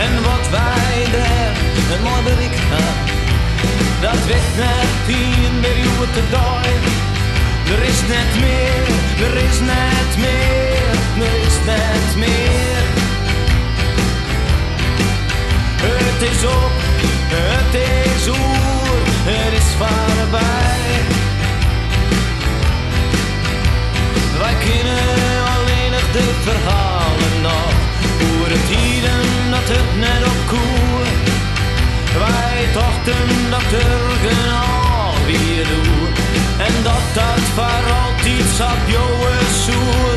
En wat wij daar een mooi bereikt hebben, dat weet net in bij jou te doen. Er is net meer, er is net meer, er is net meer. Het is op, het is oer, het is voorbij. Wij kennen alleen nog de verhalen nog, hoe de tijden dat het net op koer. Wij dachten dat er genoeg weer doet, en dat voor altijd zat jouw zoer.